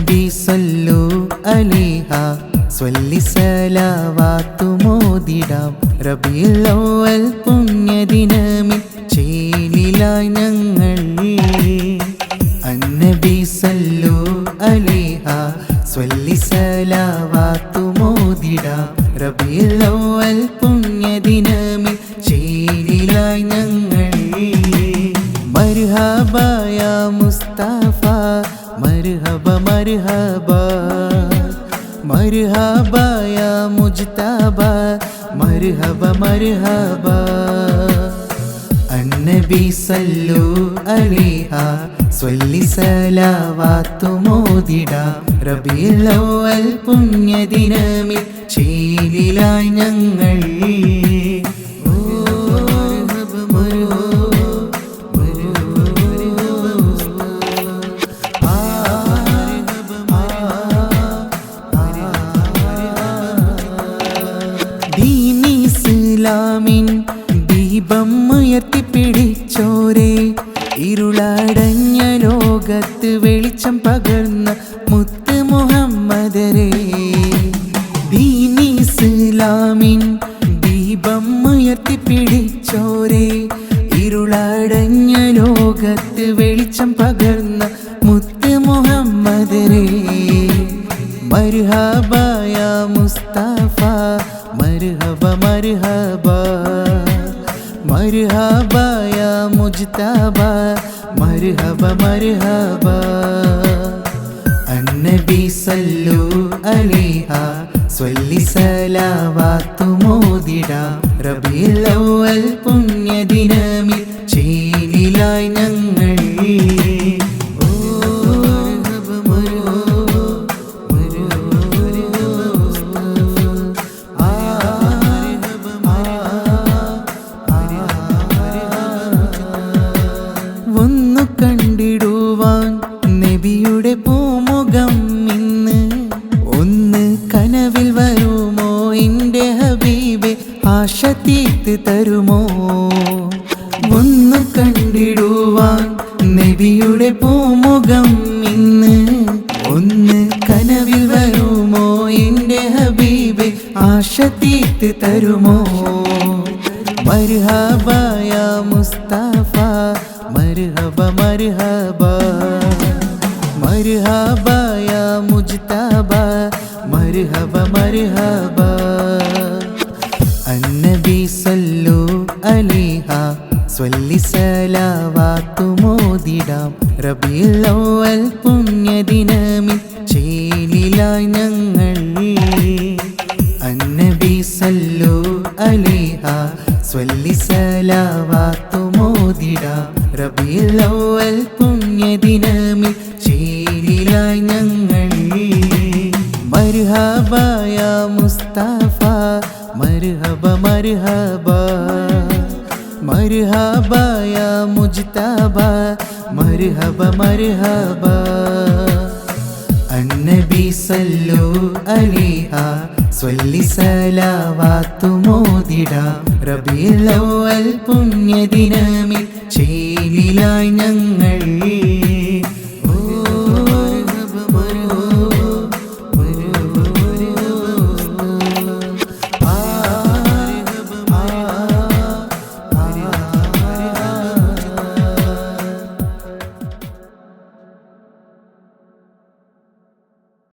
النبي صلوا عليها സ്വല്ലി സലാവാത്തു മോദിടാം റബീഉൽ അവ്വൽ പുണ്യദിനമിൽ ചേലിലായി ഞങ്ങൾ അന്നബി സല്ലു അലൈഹ സ്വല്ലി സലാവാത്തു മോദിടാം റബീഉൽ അവ്വൽ പുണ്യദിനമിൽ ചേലിലായി ഞങ്ങൾ മർഹബ യാ മുസ്തഫ മർഹബ മർഹബ മർഹബ യാ മുജ്തബ മർഹബ മർഹബ അന്നബി സല്ലു അലൈഹ സ്വല്ലി സലാവാത്തു മോദിടാം റബീഉൽ അവ്വൽ പുണ്യദിനമിൽ ചേലിലായി ഞങ്ങൾ ഇസ്ലാമിൻ ദീപം ഉയർത്തിപ്പിടിച്ചോരേ ഇരുളടഞ്ഞ ലോകത്ത് വെളിച്ചം പകർന്ന മുത്ത് മുഹമ്മദരേ ദീനി ഇസ്ലാമിൻ ദീപം ഉയർത്തിപ്പിടിച്ചോരേ ഇരുളടഞ്ഞ ലോകത്ത് വെളിച്ചം പകർന്ന മുത്ത് മുഹമ്മദരേ മർഹബ യാ മുസ്തഫ മർഹബ മർഹബ മർഹബ യാ മുജ്തബ മർഹബ മർഹബ അന്നബി സല്ലു അലൈഹ സ്വല്ലി സലാവാത്തു മോദിടാം റബീഉൽ അവ്വൽ പുണ്യദിനമിൽ ചേലിലായി ഞങ്ങൾ കണ്ടിടുവാൻ നബിയുടെ പൂമുഖം ഇന്ന് ഒന്ന് കനവിൽ വരുമോ എൻ്റെ ഹബീബെ ആശ തീർത്ത് തരുമോ ഒന്ന് കണ്ടിടുവാൻ നബിയുടെ പൂമുഖം ഇന്ന് ഒന്ന് കനവിൽ വരുമോ എൻ്റെ ഹബീബെ ആശ തീർത്ത് തരുമോ മർഹബ യാ മുസ്തഫ മർഹബ മർഹബ മർഹബ യാ മുജ്തബ മർഹബ മർഹബ അന്നബി സല്ലു അലൈഹ സ്വല്ലി സലാവാത്തു മോദിടാം റബീഉൽ അവ്വൽ പുണ്യദിനമിൽ ചേലിലായി ഞങ്ങൾ അന്നബി സല്ലു അലൈഹ സ്വല്ലി സലാവാത്തു മോദിടാം റബീഉൽ അവ്വൽ പുണ്യദിനമിൽ ചേലിലായി ഞങ്ങൾ മർഹബ യാ മുസ്തഫ മർഹബ മർഹബ മർഹബ യാ മുജ്തബ മർഹബ മർഹബ അന്നബി സല്ലു അലൈഹ സ്വല്ലി സലാവാത്തു മോദിടാം റബീഉൽ അവ്വൽ പുണ്യദിനമിൽ ചേലിലായി ഞങ്ങൾ